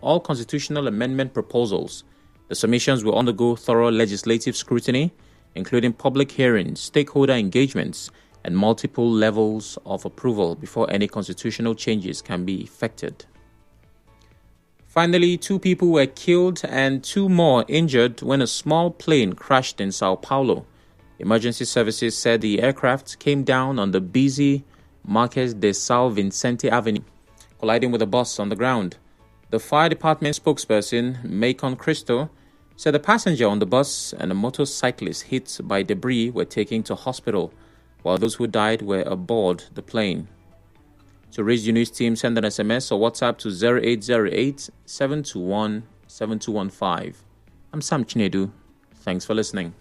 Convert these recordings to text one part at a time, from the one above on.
all constitutional amendment proposals. The submissions will undergo thorough legislative scrutiny, including public hearings, stakeholder engagements, and multiple levels of approval before any constitutional changes can be effected. Finally, 2 people were killed and 2 more injured when a small plane crashed in Sao Paulo. Emergency services said the aircraft came down on the busy Marques de São Vicente Avenue, colliding with a bus on the ground. The fire department spokesperson, Macon Cristo, said a passenger on the bus and a motorcyclist hit by debris were taken to hospital, while those who died were aboard the plane. To reach the news team, send an SMS or WhatsApp to 0808 721 7215. I'm Sam Chinedu. Thanks for listening.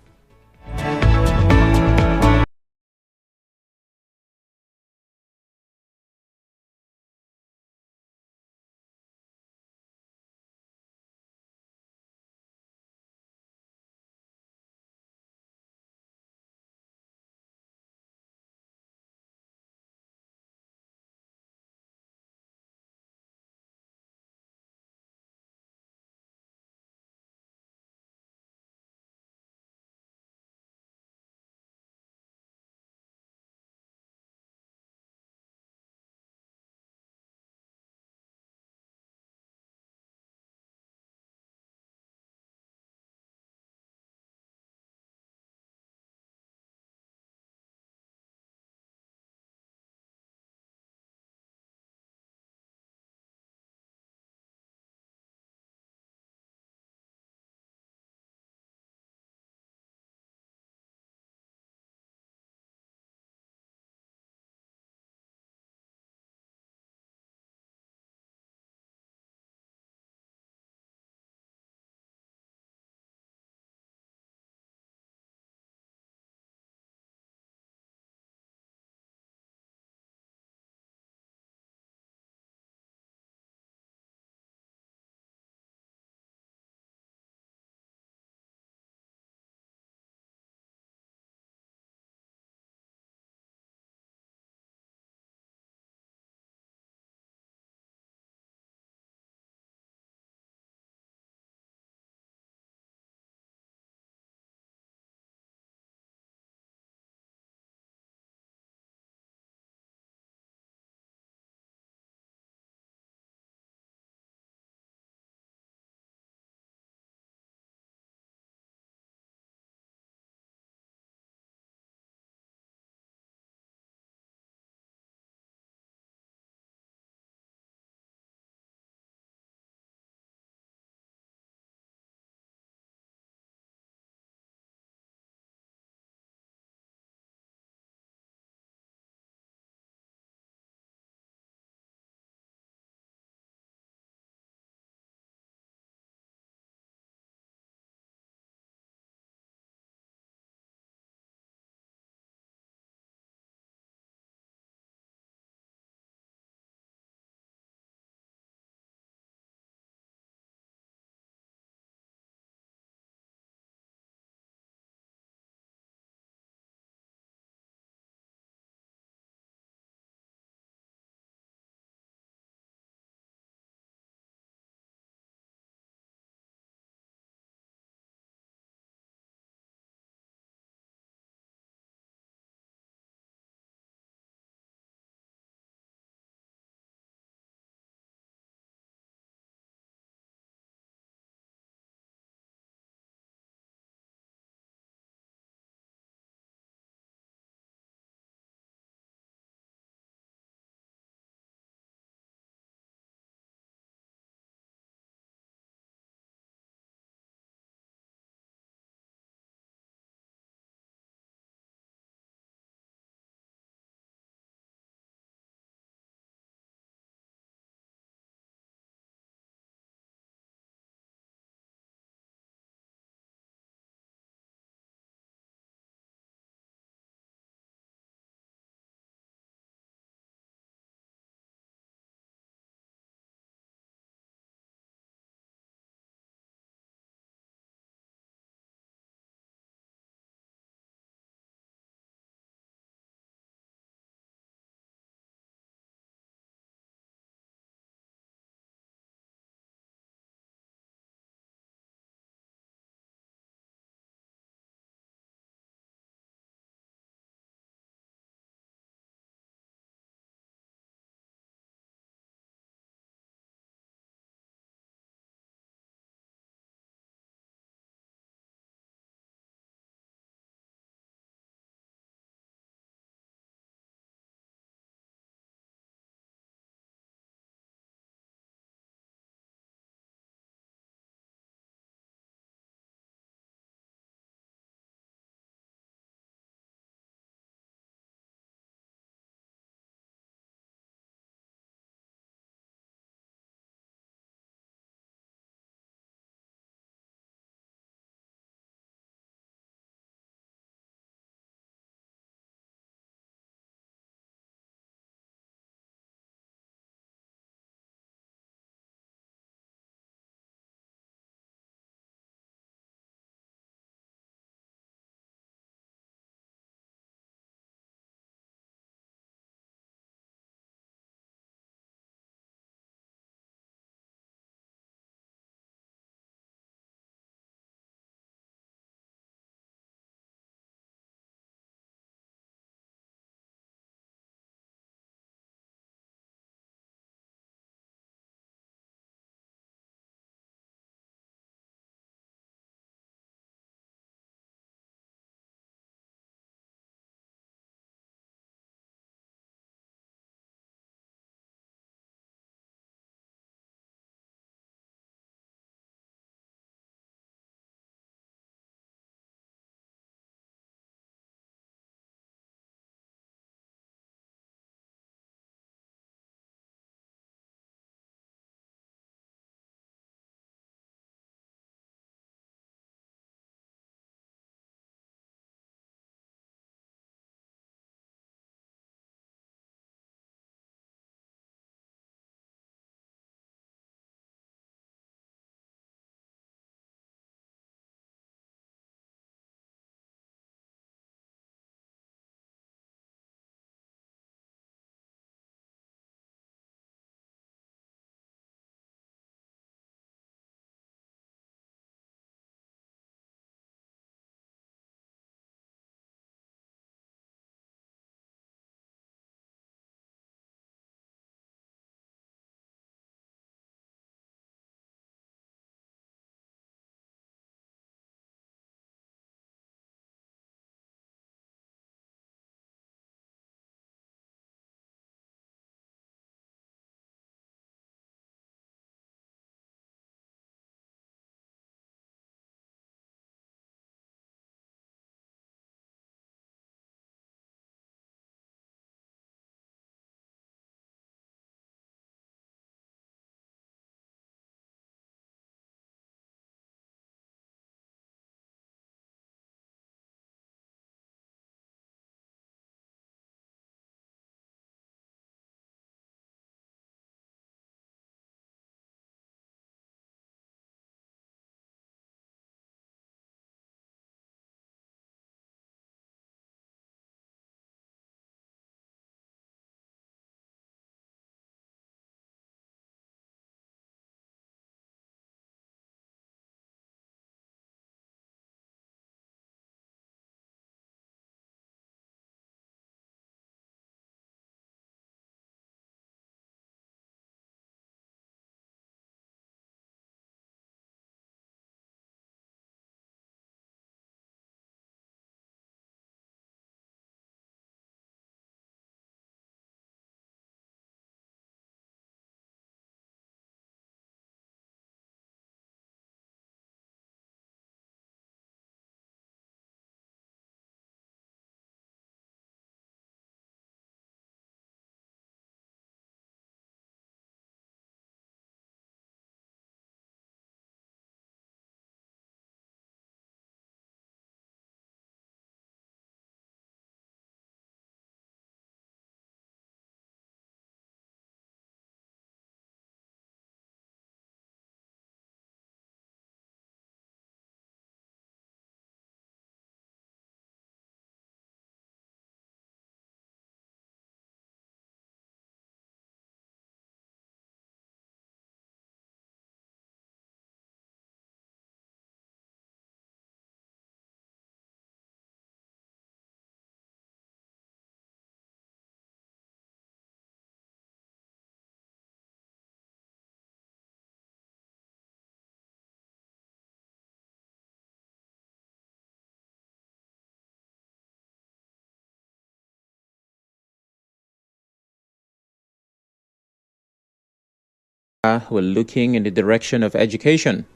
We're looking in the direction of education.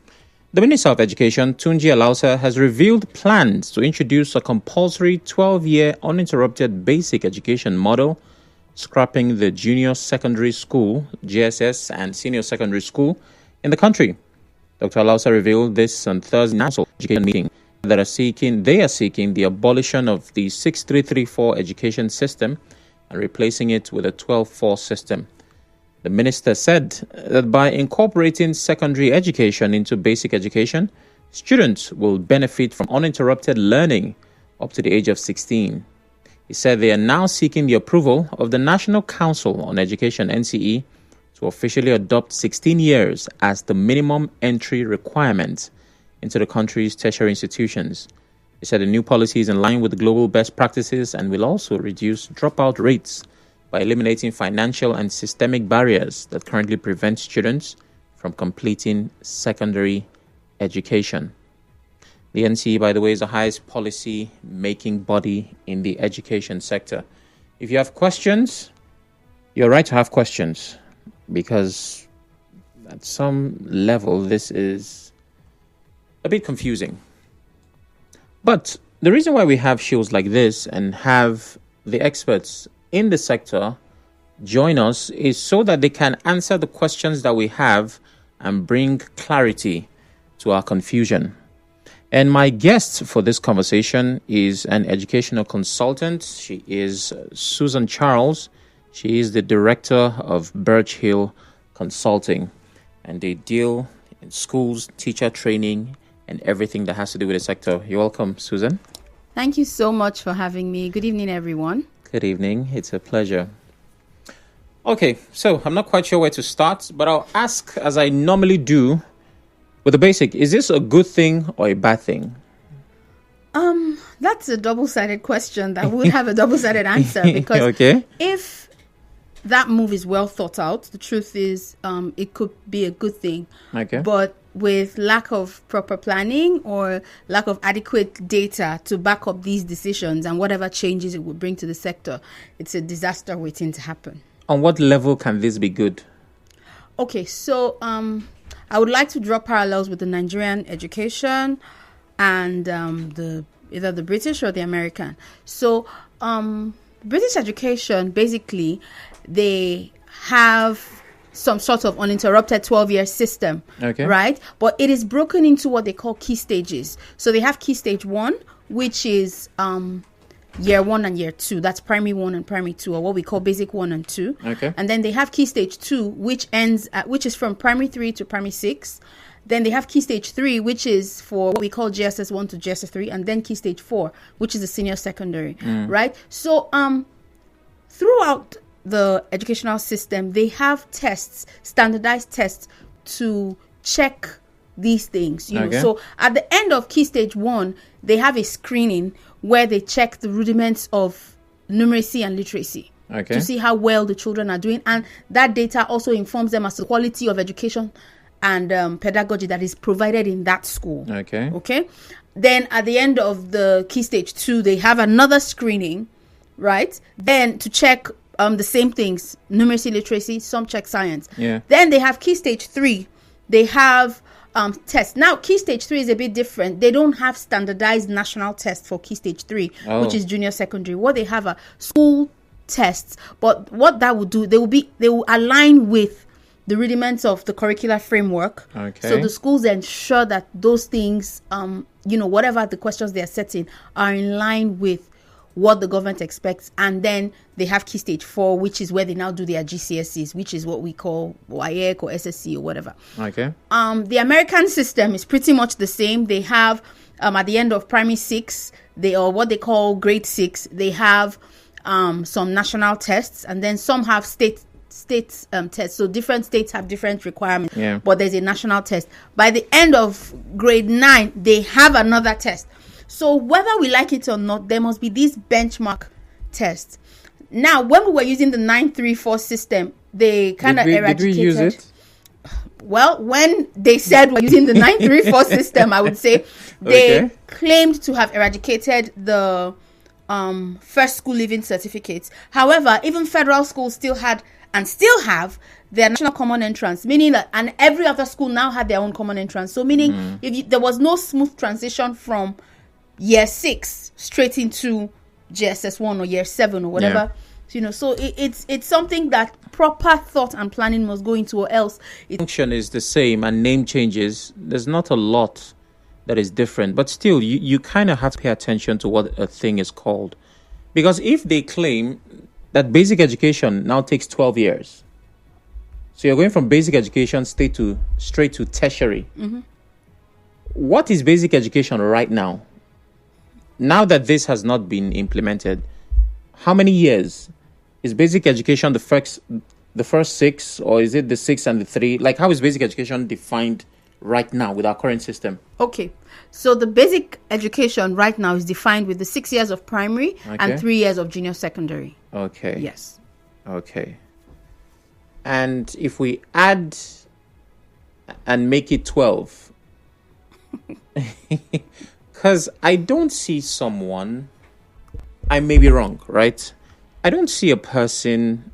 The Minister of Education, Tunji Alausa, has revealed plans to introduce a compulsory 12-year uninterrupted basic education model, scrapping the junior secondary school, JSS, and senior secondary school in the country. Dr. Alausa revealed this on Thursday's National Education Meeting. They are seeking the abolition of the 6334 education system and replacing it with a 12-4 system. The minister said that by incorporating secondary education into basic education, students will benefit from uninterrupted learning up to the age of 16. He said they are now seeking the approval of the National Council on Education, NCE, to officially adopt 16 years as the minimum entry requirement into the country's tertiary institutions. He said the new policy is in line with global best practices and will also reduce dropout rates by eliminating financial and systemic barriers that currently prevent students from completing secondary education. The NCE, by the way, is the highest policy-making body in the education sector. If you have questions, you're right to have questions, because at some level, this is a bit confusing. But the reason why we have shows like this and have the experts in the sector join us is so that they can answer the questions that we have and bring clarity to our confusion. And my guest for this conversation is an educational consultant. She is Susan Charles. She is the director of Birch Consulting, and they deal in schools, teacher training, and everything that has to do with the sector. You're welcome, Susan. Thank you so much for having me. Good evening, everyone. Good evening. It's a pleasure. Okay, so I'm not quite sure where to start, but I'll ask, as I normally do, with the basic, is this a good thing or a bad thing? That's a double-sided question that would have a double-sided answer, because if that move is well thought out, the truth is it could be a good thing. But with lack of proper planning or lack of adequate data to back up these decisions and whatever changes it would bring to the sector, it's a disaster waiting to happen. On what level can this be good? Okay, so I would like to draw parallels with the Nigerian education and either the British or the American. So British education, basically, they have some sort of uninterrupted 12-year system, right? But it is broken into what they call key stages. So they have key stage 1, which is year 1 and year 2. That's primary 1 and primary 2, or what we call basic 1 and 2. And then they have key stage 2, which is from primary 3 to primary 6. Then they have key stage 3, which is for what we call GSS 1 to GSS 3, and then key stage 4, which is the senior secondary, right? So throughout the educational system, they have tests, standardized tests to check these things, you know. So at the end of key stage 1, they have a screening where they check the rudiments of numeracy and literacy to see how well the children are doing, and that data also informs them as to the quality of education and pedagogy that is provided in that school. Then at the end of the key stage 2, they have another screening, right? Then to check the same things, numeracy, literacy, some check science. Then they have key stage 3. They have tests. Now, key stage 3 is a bit different. They don't have standardized national tests for key stage 3, which is junior secondary. What they have are school tests. But what that will do, they will align with the rudiments of the curricular framework. So the schools ensure that those things, whatever the questions they are setting, are in line with what the government expects. And then they have key stage 4, which is where they now do their GCSEs, which is what we call WAEC or SSC or whatever. The American system is pretty much the same. They have at the end of primary 6, what they call grade 6, they have some national tests, and then some have state tests. So different states have different requirements, but there's a national test. By the end of grade 9, they have another test. So whether we like it or not, there must be these benchmark tests. Now, when we were using the 934 system, they kind of eradicated. Did we use it? Well, when they said we're using the 934 system, I would say they claimed to have eradicated the first school leaving certificates. However, even federal schools still had and still have their national common entrance, meaning that, and every other school now had their own common entrance. So meaning there was no smooth transition from year 6 straight into JSS1 or year 7 or whatever. So it's something that proper thought and planning must go into, or else function is the same and name changes. There's not a lot that is different, but still you kind of have to pay attention to what a thing is called. Because if they claim that basic education now takes 12 years, so you're going from basic education straight to tertiary. What is basic education right now? Now that this has not been implemented, how many years? Is basic education the first 6, or is it the 6 and the 3? Like, how is basic education defined right now with our current system? Okay, so the basic education right now is defined with the 6 years of primary and 3 years of junior secondary. Okay. Yes. Okay. And if we add and make it 12, because I don't see someone, I may be wrong, right? I don't see a person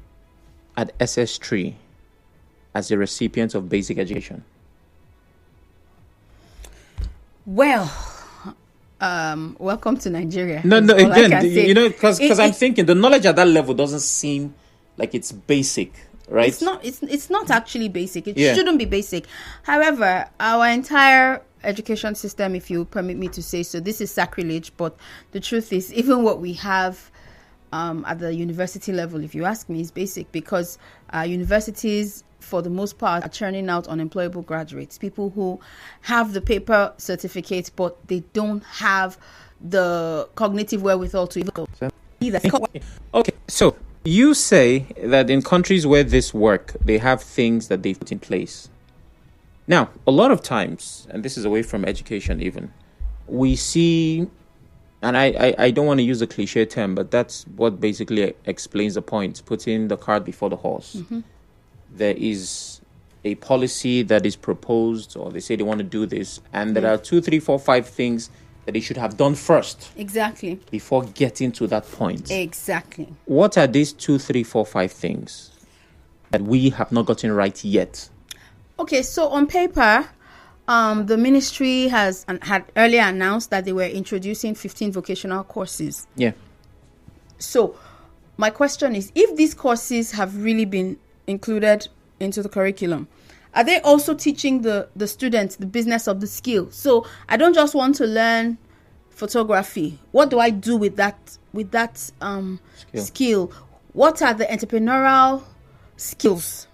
at SS3 as a recipient of basic education. Well, welcome to Nigeria. No, again, because I'm thinking the knowledge at that level doesn't seem like it's basic, right? It's not actually basic. It shouldn't be basic. However, our entire education system, if you permit me to say so, this is sacrilege, but the truth is, even what we have at the university level, if you ask me, is basic, because universities, for the most part, are churning out unemployable graduates, people who have the paper certificate, but they don't have the cognitive wherewithal to even go. Okay, so you say that in countries where this work, they have things that they've put in place. Now, a lot of times, and this is away from education even, we see, and I don't want to use a cliche term, but that's what basically explains the point, putting the cart before the horse. There is a policy that is proposed, or they say they want to do this, and there are 2, 3, 4, 5 things that they should have done first. Exactly. Before getting to that point. Exactly. What are these 2, 3, 4, 5 things that we have not gotten right yet? Okay, so on paper, the ministry had earlier announced that they were introducing 15 vocational courses. Yeah. So my question is, if these courses have really been included into the curriculum, are they also teaching the students the business of the skill? So I don't just want to learn photography. What do I do with that skill? What are the entrepreneurial skills,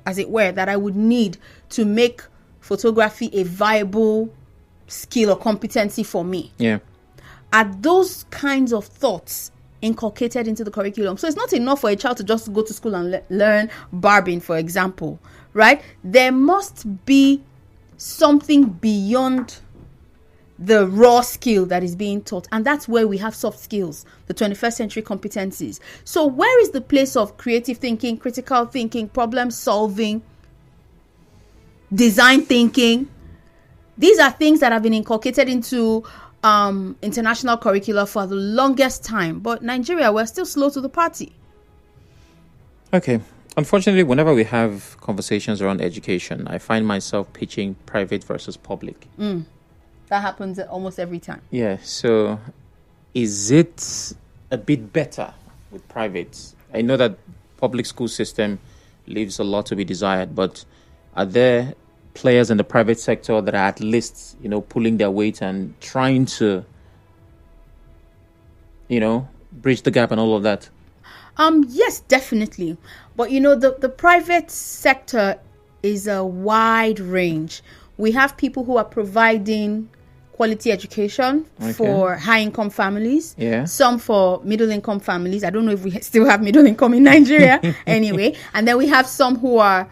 as it were, that I would need to make photography a viable skill or competency for me? Yeah. Are those kinds of thoughts inculcated into the curriculum? So it's not enough for a child to just go to school and learn barbing, for example, right? There must be something beyond the raw skill that is being taught, and that's where we have soft skills, the 21st century competencies. So where is the place of creative thinking, critical thinking, problem solving, design thinking? These are things that have been inculcated into international curricula for the longest time, but Nigeria, we're still slow to the party. Okay. Unfortunately, whenever we have conversations around education, I find myself pitching private versus public. That happens almost every time. Yeah. So is it a bit better with private? I know that public school system leaves a lot to be desired, but are there players in the private sector that are at least, pulling their weight and trying to, bridge the gap and all of that? Yes, definitely. But the private sector is a wide range. We have people who are providing quality education for high-income families. Yeah. Some for middle-income families. I don't know if we still have middle income in Nigeria anyway. And then we have some who are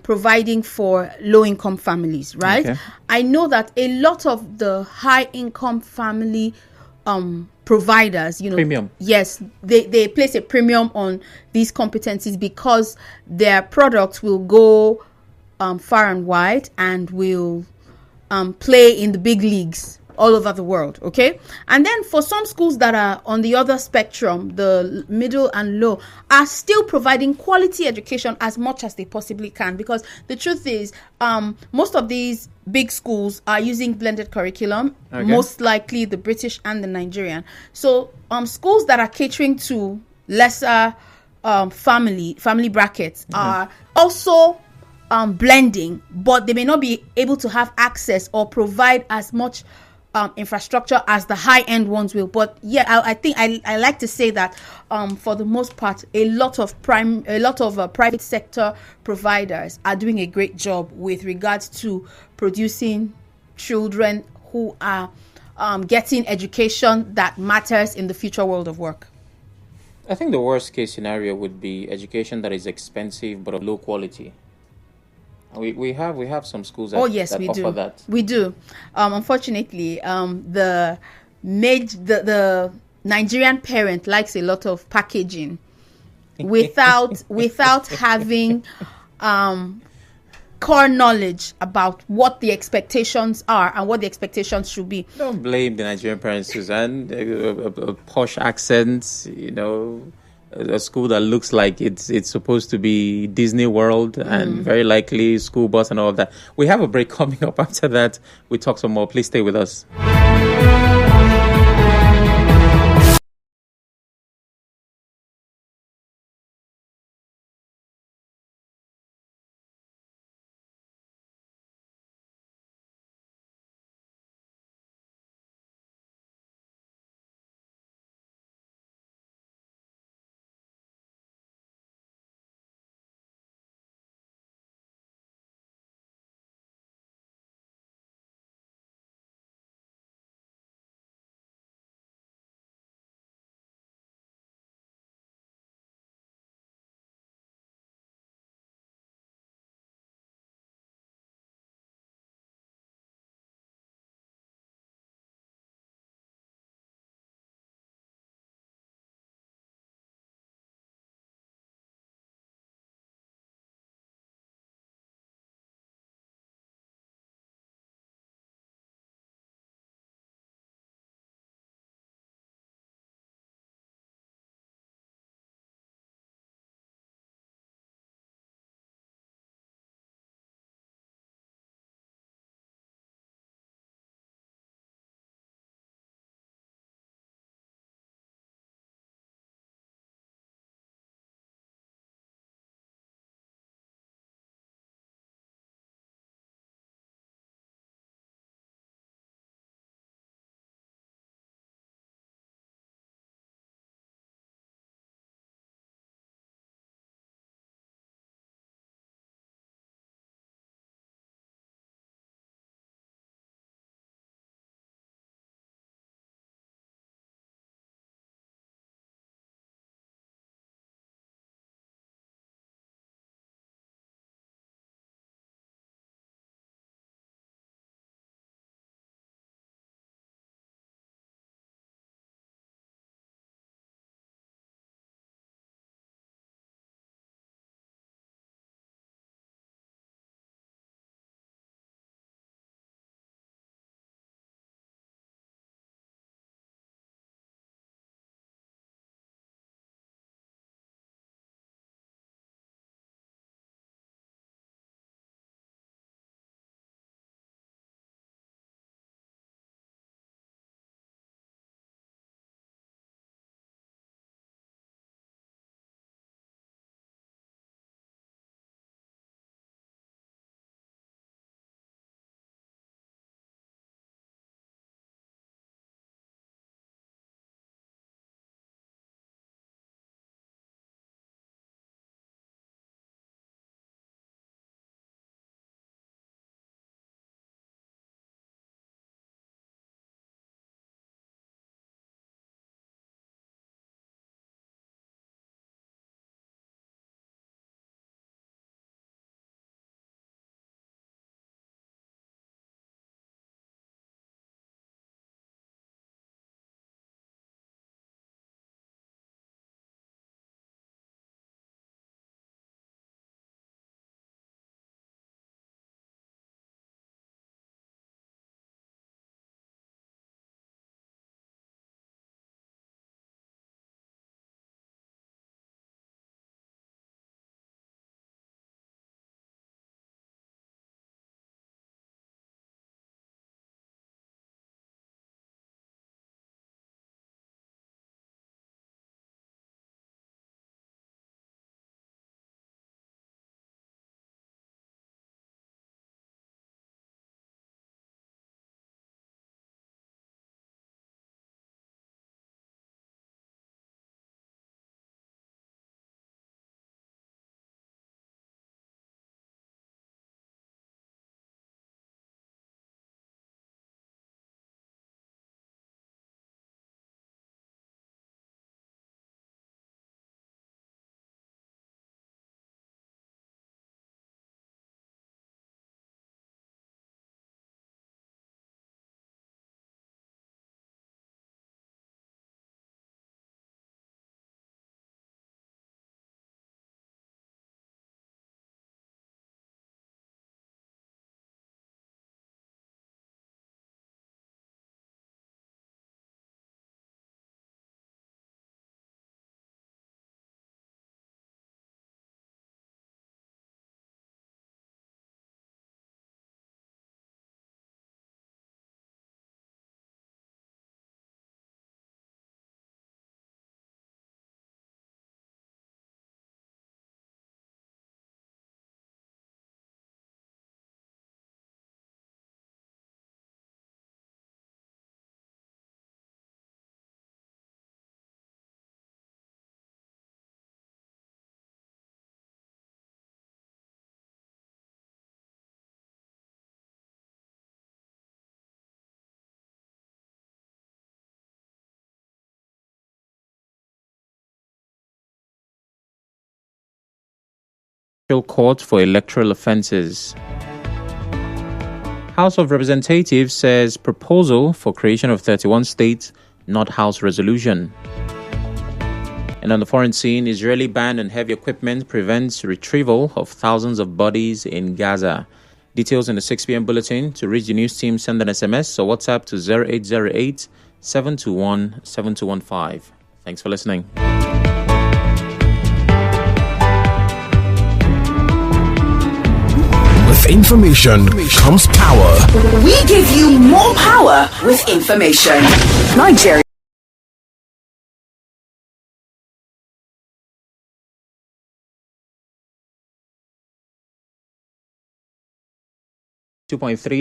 providing for low-income families, right? Okay. I know that a lot of the high-income family providers, premium. Yes, they place a premium on these competencies because their products will go far and wide and will play in the big leagues, all over the world. Okay. And then for some schools that are on the other spectrum, the middle and low, are still providing quality education as much as they possibly can, because the truth is, most of these big schools are using blended curriculum, Okay. most likely the British and the Nigerian. So schools that are catering to lesser family brackets are also blending, but they may not be able to have access or provide as much infrastructure as the high-end ones will. But yeah, I think I like to say that for the most part, a lot of private sector providers are doing a great job with regards to producing children who are getting education that matters in the future world of work. I think the worst case scenario would be education that is expensive but of low quality. We have some schools that, Oh yes, that we offer do. that. We do. Unfortunately, the Nigerian parent likes a lot of packaging without having core knowledge about what the expectations are and what the expectations should be. Don't blame the Nigerian parents, Suzanne. A posh accent, a school that looks like it's supposed to be Disney World, and very likely school bus and all of that. We have a break coming up. After that, we talk some more. Please stay with us. Court for electoral offences. House of Representatives says proposal for creation of 31 states, not House resolution. And on the foreign scene, Israeli ban on heavy equipment prevents retrieval of thousands of bodies in Gaza. Details in the 6 p.m. bulletin. To reach the news team, send an SMS or WhatsApp to 0808 721 7215. Thanks for listening. With information comes power. We give you more power with information. Nigeria.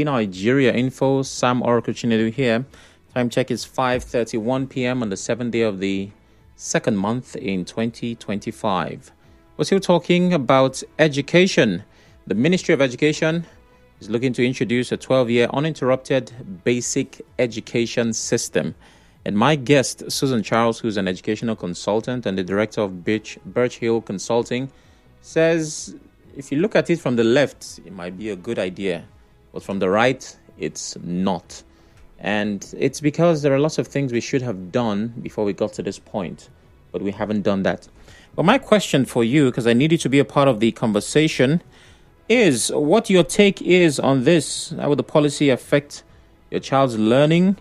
Nigeria Info. Sam Oracle Chinedu here. Time check is 5:31 p.m. on the 7th day of the second month in 2025. We're still talking about education. The Ministry of Education is looking to introduce a 12-year uninterrupted basic education system. And my guest, Susan Charles, who's an educational consultant and the director of Birch Consulting, says if you look at it from the left, it might be a good idea, but from the right, it's not. And it's because there are lots of things we should have done before we got to this point, but we haven't done that. But my question for you, because I need you to be a part of the conversation, is what your take is on this. How would the policy affect your child's learning?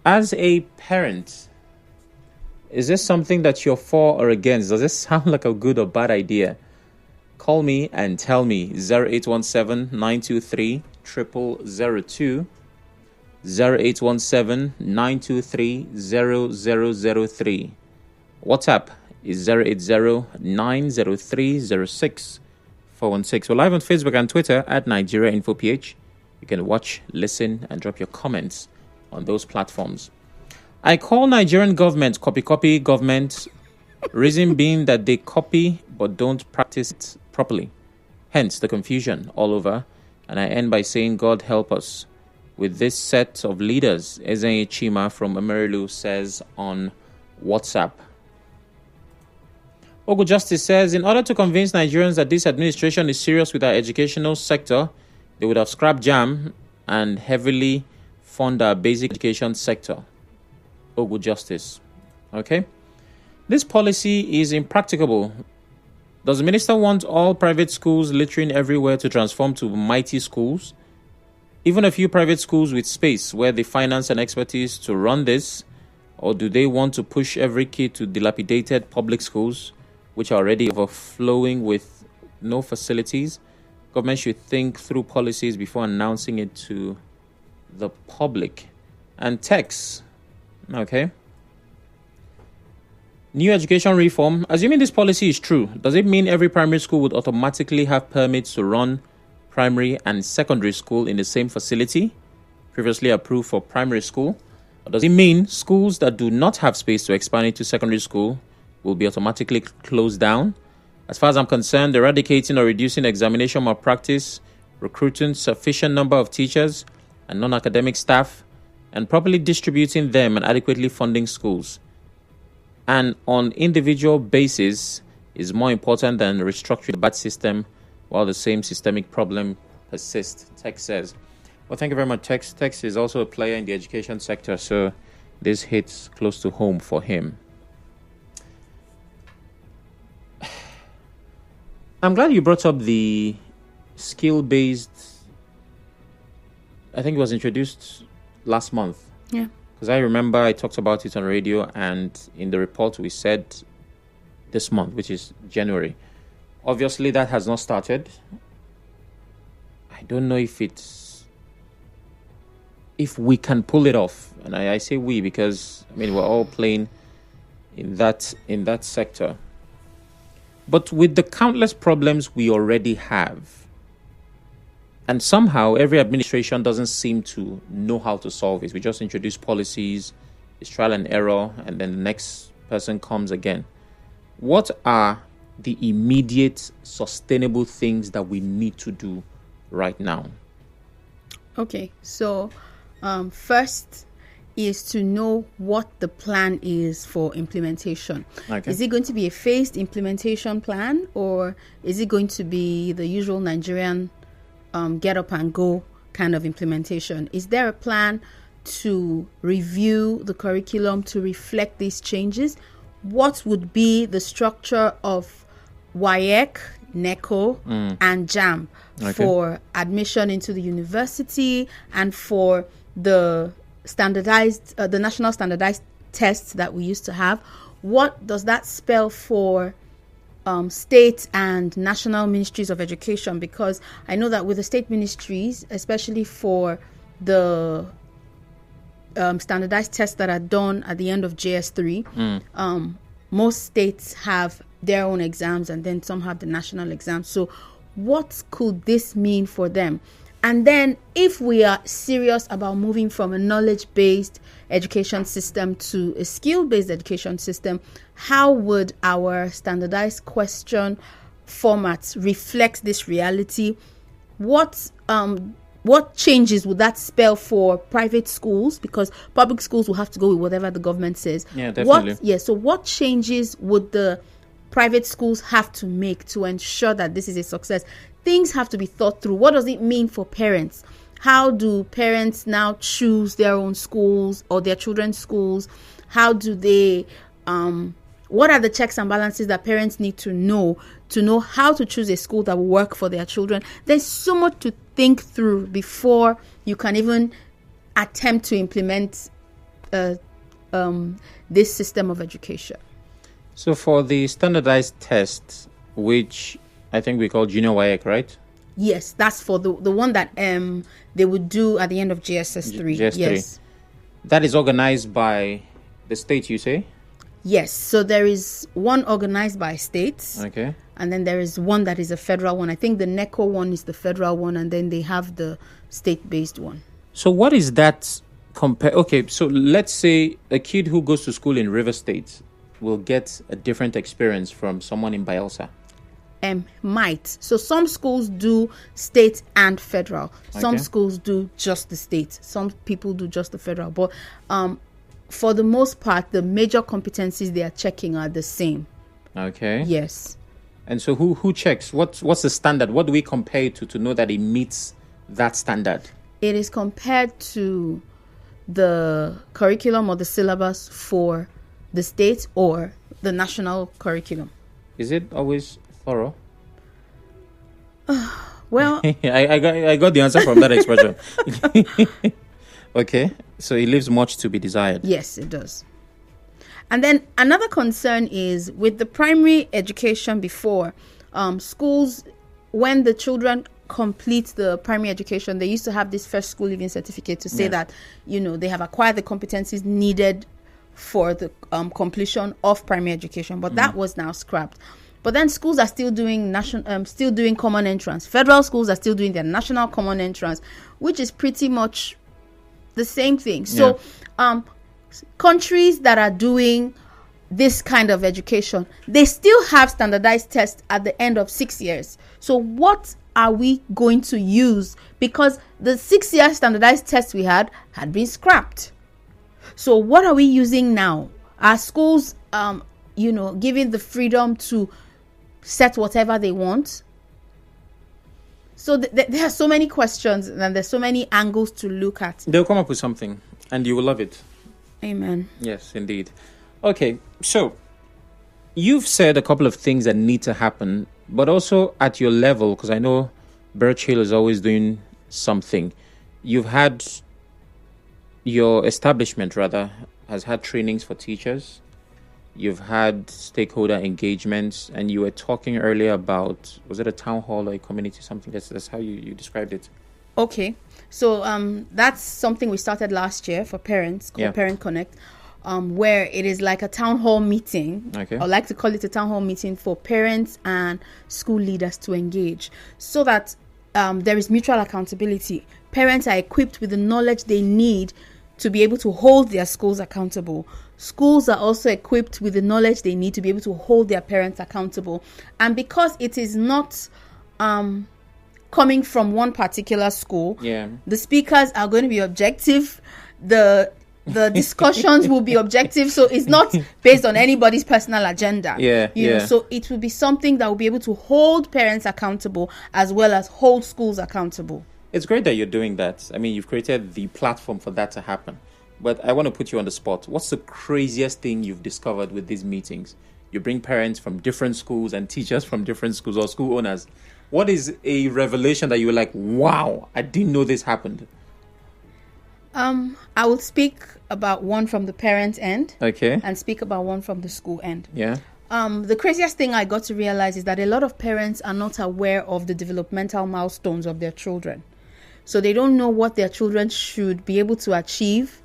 As a parent, is this something that you're for or against? Does this sound like a good or bad idea? Call me and tell me. 0817-923-0002, 0817-923-0003. WhatsApp is 080-903-06. 416. We're live on Facebook and Twitter at Nigeria Info PH. You can watch, listen, and drop your comments on those platforms. I call Nigerian government copy government, reason being that they copy but don't practice it properly. Hence the confusion all over. And I end by saying, God help us with this set of leaders. Ezenye Chima from Amerilu says on WhatsApp. Ogu Justice says, in order to convince Nigerians that this administration is serious with our educational sector, they would have scrapped JAM and heavily fund our basic education sector. Ogu Justice. Okay? This policy is impracticable. Does the minister want all private schools littering everywhere to transform to mighty schools? Even a few private schools with space where the finance and expertise to run this? Or do they want to push every kid to dilapidated public schools, which are already overflowing with no facilities? Government should think through policies before announcing it to the public. And Tex, okay. New education reform. Assuming this policy is true, does it mean every primary school would automatically have permits to run primary and secondary school in the same facility, previously approved for primary school? Or does it mean schools that do not have space to expand into secondary school will be automatically closed down? As far as I'm concerned, eradicating or reducing examination malpractice, recruiting sufficient number of teachers and non-academic staff, and properly distributing them and adequately funding schools, and on individual basis, is more important than restructuring the bad system while the same systemic problem persists, Tex says. Well, thank you very much, Tex. Tex is also a player in the education sector, so this hits close to home for him. I'm glad you brought up the skill-based. I think it was introduced last month. Yeah. Because I remember I talked about it on radio, and in the report we said this month, which is January. Obviously, that has not started. I don't know if we can pull it off. And I say we because, we're all playing in that sector. But with the countless problems we already have, and somehow every administration doesn't seem to know how to solve it. We just introduce policies, it's trial and error, and then the next person comes again. What are the immediate sustainable things that we need to do right now? Okay, so first is to know what the plan is for implementation. Okay. Is it going to be a phased implementation plan, or is it going to be the usual Nigerian get up and go kind of implementation? Is there a plan to review the curriculum to reflect these changes? What would be the structure of WAEC, NECO, and JAM for admission into the university, and for the standardized, the national standardized tests that we used to have? What does that spell for state and national ministries of education? Because I know that with the state ministries, especially for the standardized tests that are done at the end of JS3, most states have their own exams, and then some have the national exams. So what could this mean for them? And then if we are serious about moving from a knowledge-based education system to a skill-based education system, how would our standardized question formats reflect this reality? What changes would that spell for private schools? Because public schools will have to go with whatever the government says. Yeah, definitely. So what changes would the private schools have to make to ensure that this is a success? Things have to be thought through. What does it mean for parents? How do parents now choose their own schools or their children's schools? How do they, what are the checks and balances that parents need to know how to choose a school that will work for their children? There's so much to think through before you can even attempt to implement this system of education. So for the standardized tests, which I think we call Junior WAEC, right? Yes, that's for the one that they would do at the end of JSS3. JS3. Yes. That is organized by the state, you say? Yes. So there is one organized by states. Okay. And then there is one that is a federal one. I think the NECO one is the federal one, and then they have the state-based one. So what is that Okay, so let's say a kid who goes to school in River State will get a different experience from someone in Bayelsa. Might. So some schools do state and federal. Some Okay. schools do just the state. Some people do just the federal. But for the most part, the major competencies they are checking are the same. Okay. Yes. And so who checks? What's the standard? What do we compare it to know that it meets that standard? It is compared to the curriculum or the syllabus for the state or the national curriculum. Is it always thorough? Well, I got the answer from that expression. Okay, so it leaves much to be desired. yes, it does. And then another concern is with the primary education before, schools, when the children complete the primary education, they used to have this first school leaving certificate to say Yes. that, they have acquired the competencies needed for the completion of primary education. But that was now scrapped. But then schools are still doing still doing common entrance. Federal schools are still doing their national common entrance, which is pretty much the same thing. So, countries that are doing this kind of education, they still have standardized tests at the end of 6 years. So what are we going to use? Because the 6-year standardized tests we had been scrapped. So what are we using now? Are schools, given the freedom to set whatever they want? So there are so many questions and there's so many angles to look at. They'll come up with something and you will love it. Amen. Yes, indeed. Okay, so you've said a couple of things that need to happen, but also at your level, because I know Birch Hill is always doing something. You've had your establishment, rather, has had trainings for teachers. You've had stakeholder engagements, and you were talking earlier about, was it a town hall or a community, something? That's how you described it. Okay. So that's something we started last year for parents, called Parent Connect, where it is like a town hall meeting. Okay. I like to call it a town hall meeting for parents and school leaders to engage so that there is mutual accountability. Parents are equipped with the knowledge they need to be able to hold their schools accountable. Schools are also equipped with the knowledge they need to be able to hold their parents accountable. And because it is not coming from one particular school, the speakers are going to be objective. The the discussions will be objective. So it's not based on anybody's personal agenda. You know, so it will be something that will be able to hold parents accountable as well as hold schools accountable. It's great that you're doing that. I mean, you've created the platform for that to happen. But I want to put you on the spot. What's the craziest thing you've discovered with these meetings? You bring parents from different schools and teachers from different schools or school owners. What is a revelation that you were like, wow, I didn't know this happened? I will speak about one from the parent end. Okay. And speak about one from the school end. Yeah. The craziest thing I got to realize is that a lot of parents are not aware of the developmental milestones of their children. So they don't know what their children should be able to achieve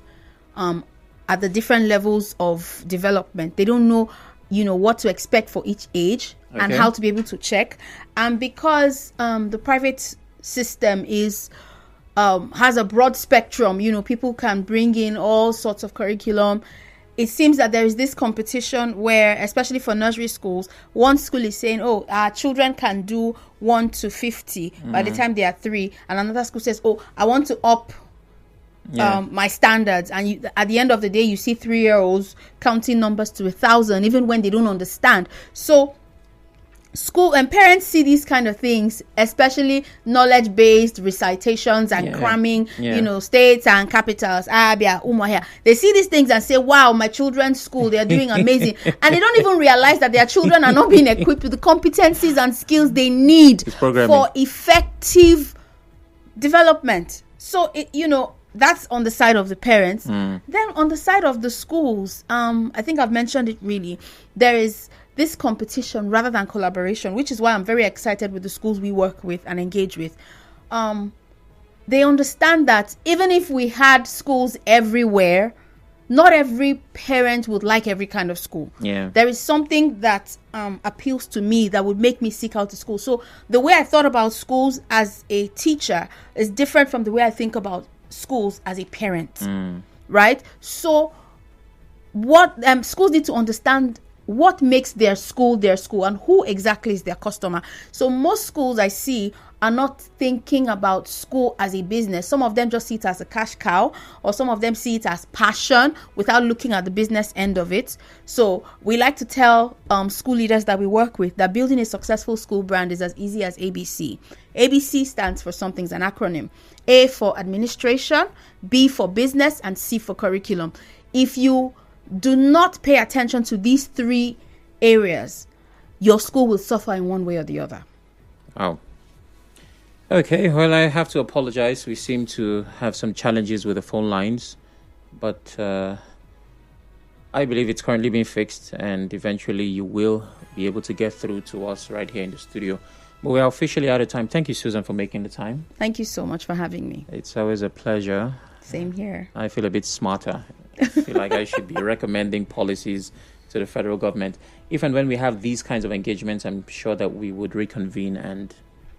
at the different levels of development. They don't know, what to expect for each age and how to be able to check. And because the private system has a broad spectrum, people can bring in all sorts of curriculum. It seems that there is this competition where, especially for nursery schools, one school is saying, oh, our children can do 1 to 50 by the time they are 3. And another school says, oh, I want to up my standards. And at the end of the day, you see 3-year-olds counting numbers to 1,000, even when they don't understand. So school and parents see these kind of things, especially knowledge-based recitations and cramming, states and capitals. They see these things and say, wow, my children's school, they're doing amazing. And they don't even realize that their children are not being equipped with the competencies and skills they need for effective development. So, that's on the side of the parents. Then on the side of the schools, I think I've mentioned it really, there is this competition rather than collaboration, which is why I'm very excited with the schools we work with and engage with. They understand that even if we had schools everywhere, not every parent would like every kind of school. There is something that appeals to me that would make me seek out a school. So the way I thought about schools as a teacher is different from the way I think about schools as a parent, right? So what schools need to understand what makes their school and who exactly is their customer. So most schools I see are not thinking about school as a business. Some of them just see it as a cash cow, or some of them see it as passion without looking at the business end of it. So we like to tell school leaders that we work with that building a successful school brand is as easy as ABC. ABC stands for something, it's an acronym. A for administration, B for business, and C for curriculum. If you do not pay attention to these 3 areas, your school will suffer in one way or the other. Oh. Okay, well, I have to apologize. We seem to have some challenges with the phone lines, but I believe it's currently being fixed, and eventually you will be able to get through to us right here in the studio. But we are officially out of time. Thank you, Susan, for making the time. Thank you so much for having me. It's always a pleasure. Same here. I feel a bit smarter. I feel like I should be recommending policies to the federal government. If and when we have these kinds of engagements, I'm sure that we would reconvene and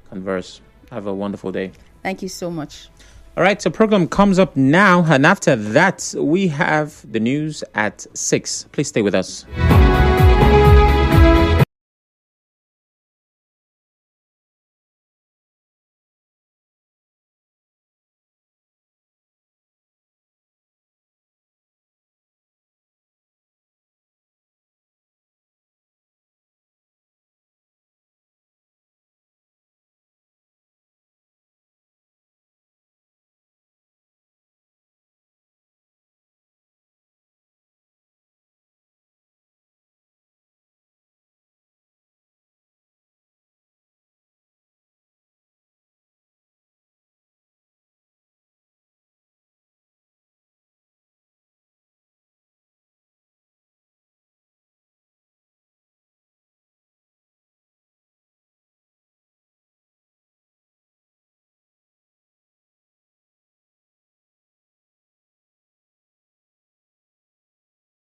converse. Have a wonderful day. Thank you so much. All right, so program comes up now, and after that, we have the news at 6. Please stay with us.